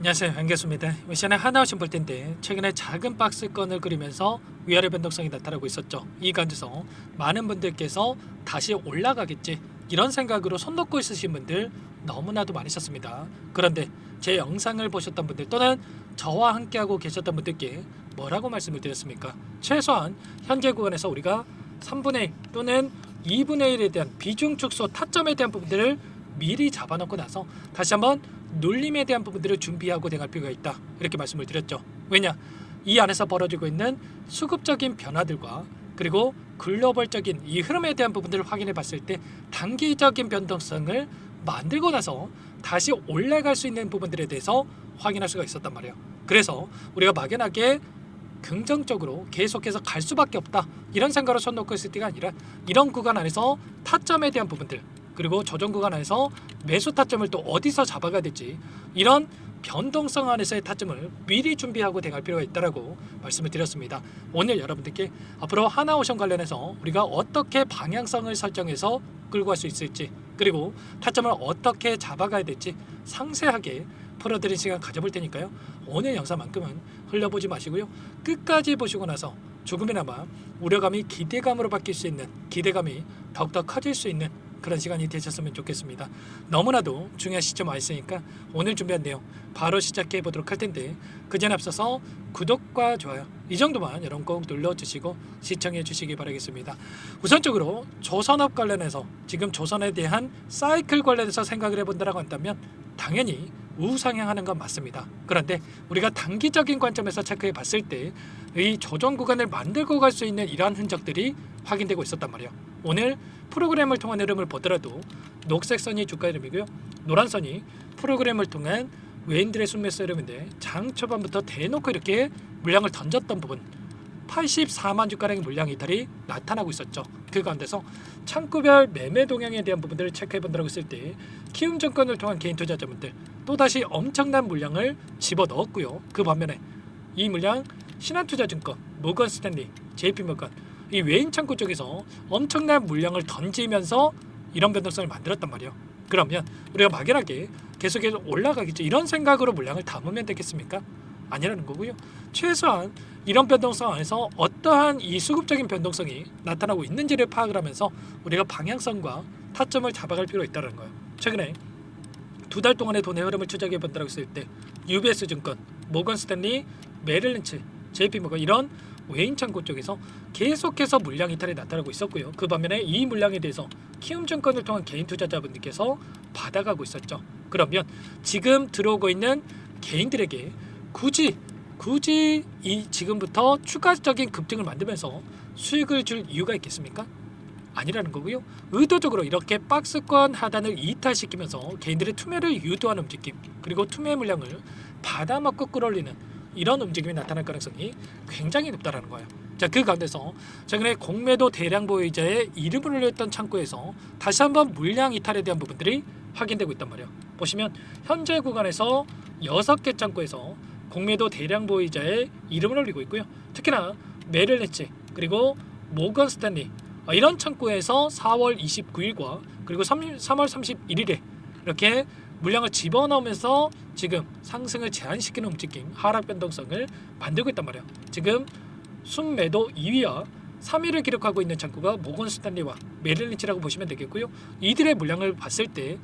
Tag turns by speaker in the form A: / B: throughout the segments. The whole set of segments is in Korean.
A: 안녕하세요, 한교수입니다. 이 시간에 하나씩 볼 텐데 최근에 작은 박스권을 그리면서 위아래 변동성이 나타나고 있었죠. 이 가운데서 많은 분들께서 다시 올라가겠지 이런 생각으로 손 놓고 있으신 분들 너무나도 많으셨습니다. 그런데 제 영상을 보셨던 분들 또는 저와 함께하고 계셨던 분들께 뭐라고 말씀을 드렸습니까? 최소한 현재 구간에서 우리가 3분의 1 또는 2분의 1에 대한 비중 축소 타점에 대한 부분들을 미리 잡아놓고 나서 다시 한번 눌림에 대한 부분들을 준비하고 대응할 필요가 있다, 이렇게 말씀을 드렸죠. 왜냐? 이 안에서 벌어지고 있는 수급적인 변화들과 그리고 글로벌적인 이 흐름에 대한 부분들을 확인해 봤을 때 단기적인 변동성을 만들고 나서 다시 올라갈 수 있는 부분들에 대해서 확인할 수가 있었단 말이에요. 그래서 우리가 막연하게 긍정적으로 계속해서 갈 수밖에 없다 이런 생각으로 손 놓고 있을 때가 아니라 이런 구간 안에서 타점에 대한 부분들 그리고 조정 구간 안에서 매수 타점을 또 어디서 잡아가야 될지 이런 변동성 안에서의 타점을 미리 준비하고 대응할 필요가 있다라고 말씀을 드렸습니다. 오늘 여러분들께 앞으로 하나오션 관련해서 우리가 어떻게 방향성을 설정해서 끌고 갈 수 있을지 그리고 타점을 어떻게 잡아가야 될지 상세하게 풀어드린 시간 가져볼 테니까요. 오늘 영상만큼은 흘려보지 마시고요. 끝까지 보시고 나서 조금이나마 우려감이 기대감으로 바뀔 수 있는, 기대감이 더욱더 커질 수 있는 그런 시간이 되셨으면 좋겠습니다. 너무나도 중요한 시점 와 있으니까 오늘 준비한 내용 바로 시작해 보도록 할 텐데 그 전에 앞서서 구독과 좋아요 이 정도만 여러분 꼭 눌러주시고 시청해 주시기 바라겠습니다. 우선적으로 조선업 관련해서 지금 조선에 대한 사이클 관련해서 생각을 해본다고 한다면 당연히 우상향하는 건 맞습니다. 그런데 우리가 단기적인 관점에서 체크해 봤을 때 이 조정 구간을 만들고 갈 수 있는 이러한 흔적들이 확인되고 있었단 말이에요. 오늘 프로그램을 통한 흐름을 보더라도 녹색 선이 주가 흐름이고요, 노란 선이 프로그램을 통한 외인들의 순매수 흐름인데 장 초반부터 대놓고 이렇게 물량을 던졌던 부분 84만 주가량의 물량 이탈이 나타나고 있었죠. 그 가운데서 창구별 매매 동향에 대한 부분들을 체크해 본다고 했을 때 키움증권을 통한 개인 투자자분들 또다시 엄청난 물량을 집어넣었고요. 그 반면에 이 물량 신한투자증권, 모건스탠리, JP모건 이 외인 창구 쪽에서 엄청난 물량을 던지면서 이런 변동성을 만들었단 말이에요. 그러면 우리가 막연하게 계속해서 올라가겠죠 이런 생각으로 물량을 담으면 되겠습니까? 아니라는 거고요. 최소한 이런 변동성 안에서 어떠한 이 수급적인 변동성이 나타나고 있는지를 파악을 하면서 우리가 방향성과 타점을 잡아갈 필요가 있다는 거예요. 최근에 두 달 동안의 돈의 흐름을 추적해 본다고 했을 때 UBS 증권, 모건스탠리, 메릴린치, JP모건 이런 외인 창구 쪽에서 계속해서 물량 이탈이 나타나고 있었고요. 그 반면에 이 물량에 대해서 키움증권을 통한 개인 투자자분들께서 받아가고 있었죠. 그러면 지금 들어오고 있는 개인들에게 굳이 이 지금부터 추가적인 급등을 만들면서 수익을 줄 이유가 있겠습니까? 아니라는 거고요. 의도적으로 이렇게 박스권 하단을 이탈시키면서 개인들의 투매를 유도하는 움직임 그리고 투매 물량을 받아먹고 끌어올리는 이런 움직임이 나타날 가능성이 굉장히 높다라는 거예요. 자, 그 가운데서 최근에 공매도 대량 보유자의 이름을 올렸던 창구에서 다시 한번 물량 이탈에 대한 부분들이 확인되고 있단 말이에요. 보시면 현재 구간에서 6개 창구에서 공매도 대량 보유자의 이름을 올리고 있고요. 특히나 메릴린치 그리고 모건 스탠리 이런 창구에서 4월 29일과 그리고 3월 31일에 이렇게 물량을 집어넣으면서 지금 상승을 제한시키는 움직임, 하락 변동성을 만들고 있단 말이에요. 지금 순매도 2위와 3위를 기록하고 있는 창구가 모건 스탠리와 메릴린치라고 보시면 되겠고요. 이들의 물량을 봤을 때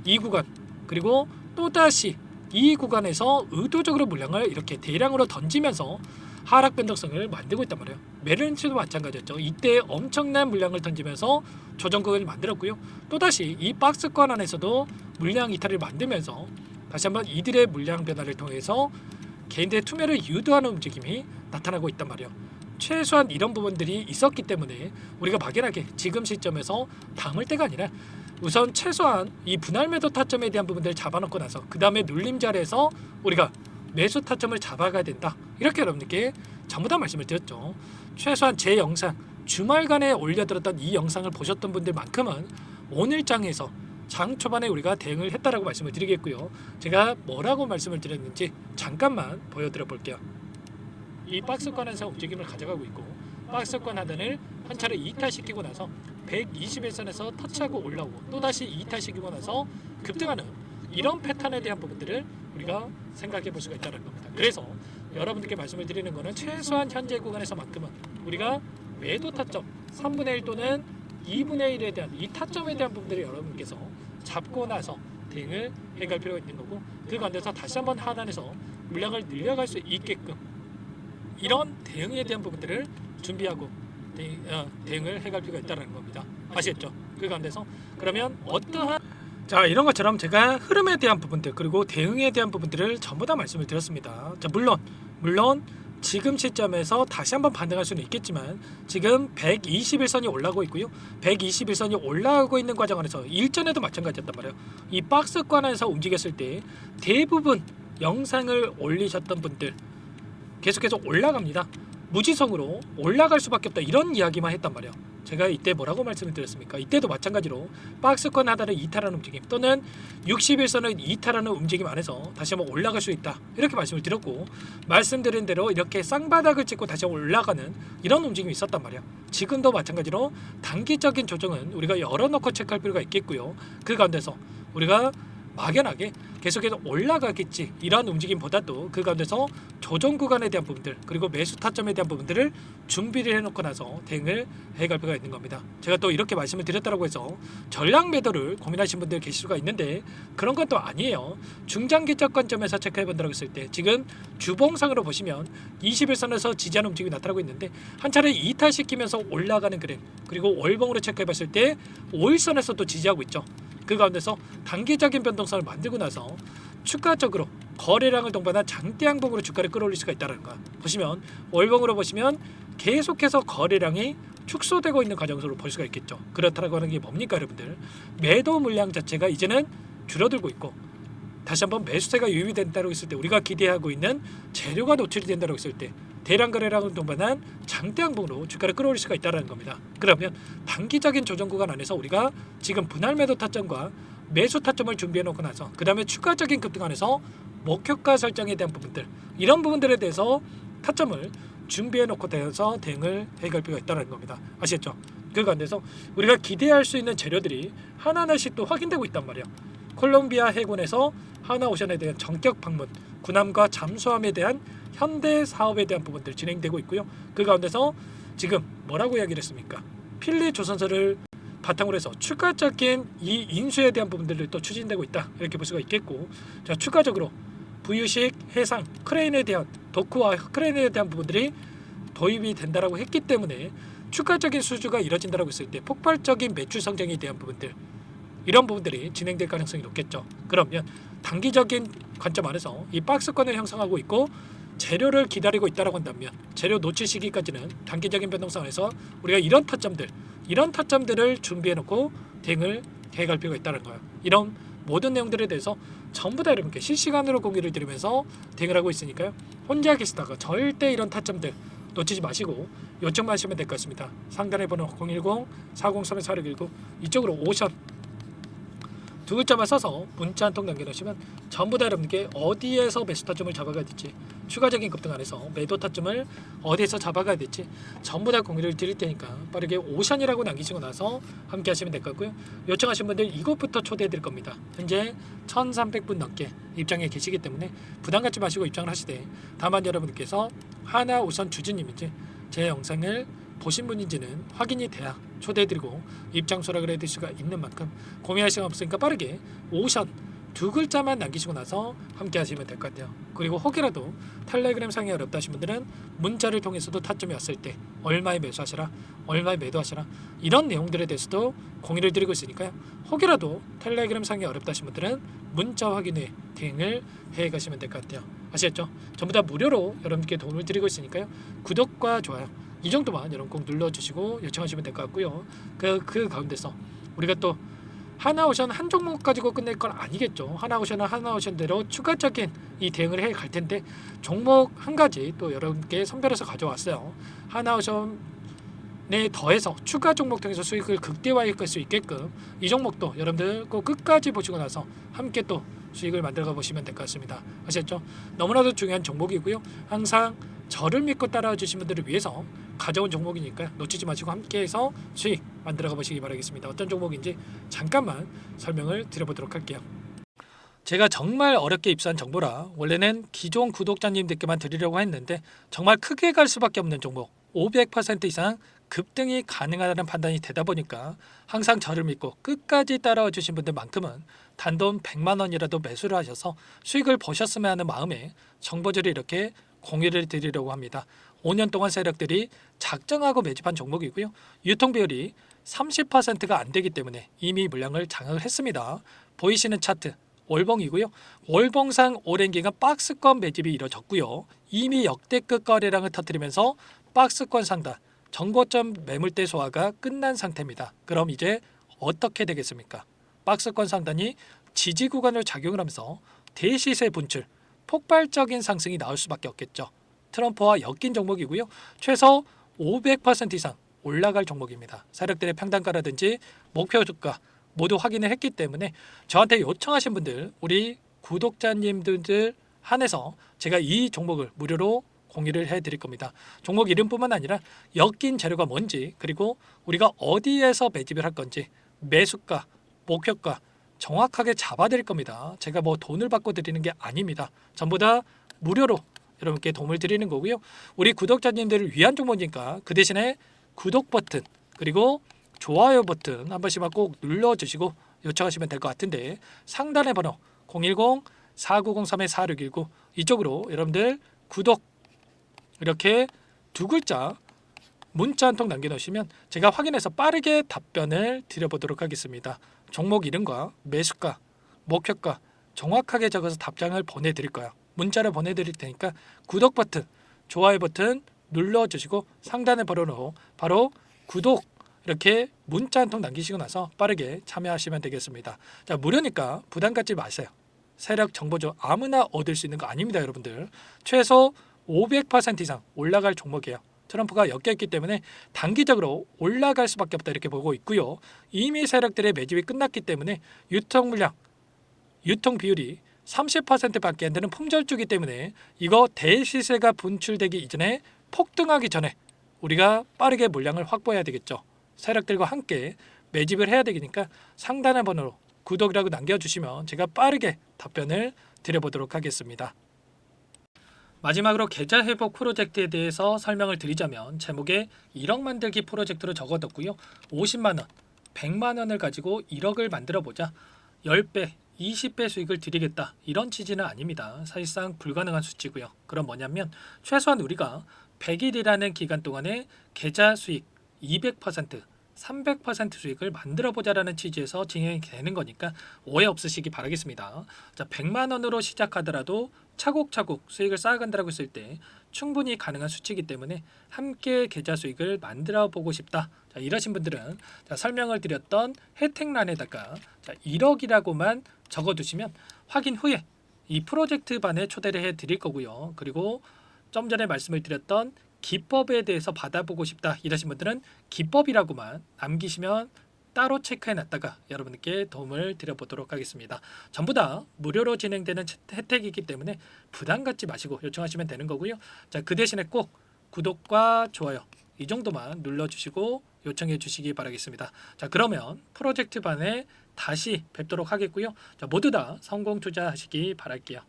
A: 이 구간 그리고 또다시 이 구간에서 의도적으로 물량을 이렇게 대량으로 던지면서 하락 변동성을 만들고 있단 말이에요. 메릴린치도 마찬가지였죠. 이때 엄청난 물량을 던지면서 조정 구간을 만들었고요. 또다시 이 박스권 안에서도 물량 이탈을 만들면서 다시 한번 이들의 물량 변화를 통해서 개인들의 투매를 유도하는 움직임이 나타나고 있단 말이에요. 최소한 이런 부분들이 있었기 때문에 우리가 막연하게 지금 시점에서 담을 때가 아니라 우선 최소한 이 분할 매도 타점에 대한 부분들을 잡아놓고 나서 그 다음에 눌림 자리에서 우리가 매수 타점을 잡아가야 된다 이렇게 여러분들께 전부 다 말씀을 드렸죠. 최소한 제 영상 주말간에 올려드렸던 이 영상을 보셨던 분들만큼은 오늘 장에서 장 초반에 우리가 대응을 했다라고 말씀을 드리겠고요. 제가 뭐라고 말씀을 드렸는지 잠깐만 보여드려 볼게요. 이 박스권에서 움직임을 가져가고 있고 박스권 하단을 한 차례 이탈시키고 나서 121선에서 터치하고 올라오고 또다시 이탈시키고 나서 급등하는 이런 패턴에 대한 부분들을 우리가 생각해 볼 수가 있다는 겁니다. 그래서 여러분들께 말씀을 드리는 거는 최소한 현재 구간에서만큼은 우리가 매도 타점 3분의 1 또는 2분의 1에 대한 이 타점에 대한 부분들을 여러분께서 잡고 나서 대응을 해갈 필요가 있는 거고, 그 가운데서 다시 한번 하단에서 물량을 늘려갈 수 있게끔 이런 대응에 대한 부분들을 준비하고 대응을 해갈 필요가 있다는 겁니다. 아시겠죠? 그 가운데서 그러면 어떠한 이런 것처럼 제가 흐름에 대한 부분들 그리고 대응에 대한 부분들을 전부 다 말씀을 드렸습니다. 물론 지금 시점에서 다시 한번 반등할 수는 있겠지만 지금 121선이 올라오고 있고요. 121선이 올라오고 있는 과정 안에서 일전에도 마찬가지였단 말이에요. 이 박스권에서 움직였을 때 대부분 영상을 올리셨던 분들 계속해서 올라갑니다. 무지성으로 올라갈 수밖에 없다, 이런 이야기만 했단 말이에요. 제가 이때 뭐라고 말씀을 드렸습니까? 이때도 마찬가지로 박스권 하단을 이탈하는 움직임 또는 61선을 이탈하는 움직임 안에서 다시 한번 올라갈 수 있다, 이렇게 말씀을 드렸고, 말씀드린 대로 이렇게 쌍바닥을 찍고 다시 올라가는 이런 움직임이 있었단 말이야. 지금도 마찬가지로 단기적인 조정은 우리가 열어놓고 체크할 필요가 있겠고요. 그 가운데서 우리가 막연하게 계속해서 올라가겠지 이런 움직임보다도 그 가운데서 조정 구간에 대한 부분들 그리고 매수 타점에 대한 부분들을 준비를 해놓고 나서 대응을 해갈 필요가 있는 겁니다. 제가 또 이렇게 말씀을 드렸다고 해서 전량 매도를 고민하신 분들 계실 수가 있는데 그런 건 또 아니에요. 중장기적 관점에서 체크해 본다고 했을 때 지금 주봉상으로 보시면 21선에서 지지하는 움직임이 나타나고 있는데 한 차례 이탈시키면서 올라가는 그림, 그리고 월봉으로 체크해 봤을 때 5일선에서도 지지하고 있죠. 그 가운데서 단기적인 변동성을 만들고 나서 추가적으로 거래량을 동반한 장대 양봉으로 주가를 끌어올릴 수가 있다는 거. 보시면 월봉으로 보시면 계속해서 거래량이 축소되고 있는 과정으로 볼 수가 있겠죠. 그렇다고 하는 게 뭡니까, 여러분들? 매도 물량 자체가 이제는 줄어들고 있고 다시 한번 매수세가 유입이 된다고 했을 때 우리가 기대하고 있는 재료가 노출이 된다고 했을 때 대량 거래량을 동반한 장대 양봉으로 주가를 끌어올릴 수가 있다는 겁니다. 그러면 단기적인 조정 구간 안에서 우리가 지금 분할 매도 타점과 매수 타점을 준비해 놓고 나서 그 다음에 추가적인 급등 안에서 목표가 설정에 대한 부분들, 이런 부분들에 대해서 타점을 준비해 놓고 대해서 대응을 해갈 필요가 있다는 겁니다. 아시겠죠? 그 가운데서 우리가 기대할 수 있는 재료들이 하나하나씩 또 확인되고 있단 말이에요. 콜롬비아 해군에서 하나오션에 대한 전격 방문, 군함과 잠수함에 대한 현대 사업에 대한 부분들 진행되고 있고요. 그 가운데서 지금 뭐라고 이야기를 했습니까? 필리 조선소를 바탕으로 해서 추가적인 이 인수에 대한 부분들이 또 추진되고 있다, 이렇게 볼 수가 있겠고, 자, 추가적으로 부유식, 해상, 크레인에 대한 도크와 크레인에 대한 부분들이 도입이 된다라고 했기 때문에 추가적인 수주가 이뤄진다라고 했을 때 폭발적인 매출 성장에 대한 부분들, 이런 부분들이 진행될 가능성이 높겠죠. 그러면 단기적인 관점 안에서 이 박스권을 형성하고 있고 재료를 기다리고 있다라고 한다면 재료 노출 시기까지는 단기적인 변동성 안에서 우리가 이런 타점들을 준비해놓고 대응을 해갈 필요가 있다는 거예요. 이런 모든 내용들에 대해서 전부 다 여러분께 실시간으로 공유를 드리면서 대응을 하고 있으니까요. 혼자 계시다가 절대 이런 타점들 놓치지 마시고 요청만 하시면 될 것 같습니다. 상단에 번호 010-403-4619 이쪽으로 오션 두 글자만 써서 문자 한 통 남겨놓으시면 전부 다 여러분께 어디에서 매수 타점을 잡아가야 될지, 추가적인 급등 안에서 매도 타점을 어디에서 잡아가야 될지 전부 다 공유를 드릴 테니까 빠르게 오션이라고 남기시고 나서 함께 하시면 될 것 같고요. 요청하신 분들 이곳부터 초대해 드릴 겁니다. 현재 1300분 넘게 입장에 계시기 때문에 부담 갖지 마시고 입장을 하시되, 다만 여러분께서 하나오션 주주님인지 제 영상을 보신 분인지는 확인이 돼야 초대해드리고 입장 수락을 해드릴 수가 있는 만큼 고민할 시간 없으니까 빠르게 오션 두 글자만 남기시고 나서 함께 하시면 될 것 같아요. 그리고 혹이라도 텔레그램 상이 어렵다 하신 분들은 문자를 통해서도 타점이 왔을 때 얼마에 매수하시라, 얼마에 매도하시라, 이런 내용들에 대해서도 공유를 드리고 있으니까요. 혹이라도 텔레그램 상이 어렵다 하신 분들은 문자 확인 후에 대응을 해 가시면 될 것 같아요. 아시겠죠? 전부 다 무료로 여러분께 도움을 드리고 있으니까요. 구독과 좋아요 이 정도만 여러분 꼭 눌러주시고 요청하시면 될 것 같고요. 그 가운데서 우리가 또 하나오션 한 종목 가지고 끝낼 건 아니겠죠. 하나오션은 하나오션대로 추가적인 이 대응을 해 갈 텐데 종목 한 가지 또 여러분께 선별해서 가져왔어요. 하나오션에 더해서 추가 종목 통해서 수익을 극대화할 수 있게끔 이 종목도 여러분들 꼭 끝까지 보시고 나서 함께 또 수익을 만들어 보시면 될 것 같습니다. 아시겠죠? 너무나도 중요한 종목이고요. 항상 저를 믿고 따라와 주신 분들을 위해서 가져온 종목이니까 놓치지 마시고 함께해서 수익 만들어가 보시기 바라겠습니다. 어떤 종목인지 잠깐만 설명을 드려보도록 할게요. 제가 정말 어렵게 입수한 정보라 원래는 기존 구독자님들께만 드리려고 했는데 정말 크게 갈 수밖에 없는 종목 500% 이상 급등이 가능하다는 판단이 되다 보니까 항상 저를 믿고 끝까지 따라와 주신 분들만큼은 단돈 100만 원이라도 매수를 하셔서 수익을 보셨으면 하는 마음에 정보들을 이렇게 공유를 드리려고 합니다. 5년 동안 세력들이 작정하고 매집한 종목이고요. 유통 비율이 30%가 안 되기 때문에 이미 물량을 장악을 했습니다. 보이시는 차트 월봉이고요. 월봉상 오랜 기간 박스권 매집이 이뤄졌고요. 이미 역대급 거래량을 터뜨리면서 박스권 상단 정고점 매물대 소화가 끝난 상태입니다. 그럼 이제 어떻게 되겠습니까? 박스권 상단이 지지 구간을 작용을 하면서 대시세 분출, 폭발적인 상승이 나올 수밖에 없겠죠. 트럼프와 엮인 종목이고요. 최소 500% 이상 올라갈 종목입니다. 세력들의 평단가라든지 목표 주가 모두 확인을 했기 때문에 저한테 요청하신 분들, 우리 구독자님들 한해서 제가 이 종목을 무료로 공유를 해드릴 겁니다. 종목 이름뿐만 아니라 엮인 재료가 뭔지, 그리고 우리가 어디에서 매집을 할 건지, 매수가, 목표가 정확하게 잡아드릴 겁니다. 제가 뭐 돈을 받고 드리는 게 아닙니다. 전부 다 무료로 여러분께 도움을 드리는 거고요. 우리 구독자님들을 위한 종목이니까 그 대신에 구독 버튼 그리고 좋아요 버튼 한 번씩만 꼭 눌러주시고 요청하시면 될 것 같은데, 상단의 번호 010-4903-4619 이쪽으로 여러분들 구독 이렇게 두 글자 문자 한 통 남겨놓으시면 제가 확인해서 빠르게 답변을 드려보도록 하겠습니다. 종목 이름과 매수가, 목표가 정확하게 적어서 답장을 보내드릴 거예요. 문자를 보내드릴 테니까 구독 버튼, 좋아요 버튼 눌러주시고 상단의 번호로 바로 구독 이렇게 문자 한 통 남기시고 나서 빠르게 참여하시면 되겠습니다. 자, 무료니까 부담 갖지 마세요. 세력 정보죠. 아무나 얻을 수 있는 거 아닙니다, 여러분들. 최소 500% 이상 올라갈 종목이에요. 트럼프가 엮여있기 때문에 단기적으로 올라갈 수밖에 없다 이렇게 보고 있고요. 이미 세력들의 매집이 끝났기 때문에 유통 물량, 유통 비율이 30%밖에 안 되는 품절주기 때문에 이거 대시세가 분출되기 이전에 폭등하기 전에 우리가 빠르게 물량을 확보해야 되겠죠. 세력들과 함께 매집을 해야 되니까 상단의 번호로 구독이라고 남겨주시면 제가 빠르게 답변을 드려보도록 하겠습니다. 마지막으로 계좌 회복 프로젝트에 대해서 설명을 드리자면 제목에 1억 만들기 프로젝트로 적어뒀고요. 50만 원, 100만 원을 가지고 1억을 만들어 보자. 10배, 20배 수익을 드리겠다. 이런 취지는 아닙니다. 사실상 불가능한 수치고요. 그럼 뭐냐면 최소한 우리가 100일이라는 기간 동안에 계좌 수익 200%, 300% 수익을 만들어 보자라는 취지에서 진행이 되는 거니까 오해 없으시기 바라겠습니다. 자, 100만 원으로 시작하더라도 차곡차곡 수익을 쌓아간다고 했을 때 충분히 가능한 수치이기 때문에 함께 계좌 수익을 만들어 보고 싶다. 자, 이러신 분들은 자, 설명을 드렸던 혜택란에다가 자, 1억이라고만 적어두시면 확인 후에 이 프로젝트 반에 초대를 해 드릴 거고요. 그리고 좀 전에 말씀을 드렸던 기법에 대해서 받아보고 싶다 이러신 분들은 기법이라고만 남기시면 따로 체크해 놨다가 여러분께 도움을 드려보도록 하겠습니다. 전부 다 무료로 진행되는 혜택이기 때문에 부담 갖지 마시고 요청하시면 되는 거고요. 자, 그 대신에 꼭 구독과 좋아요 이 정도만 눌러주시고 요청해 주시기 바라겠습니다. 자, 그러면 프로젝트 반에 다시 뵙도록 하겠고요. 자, 모두 다 성공 투자하시기 바랄게요.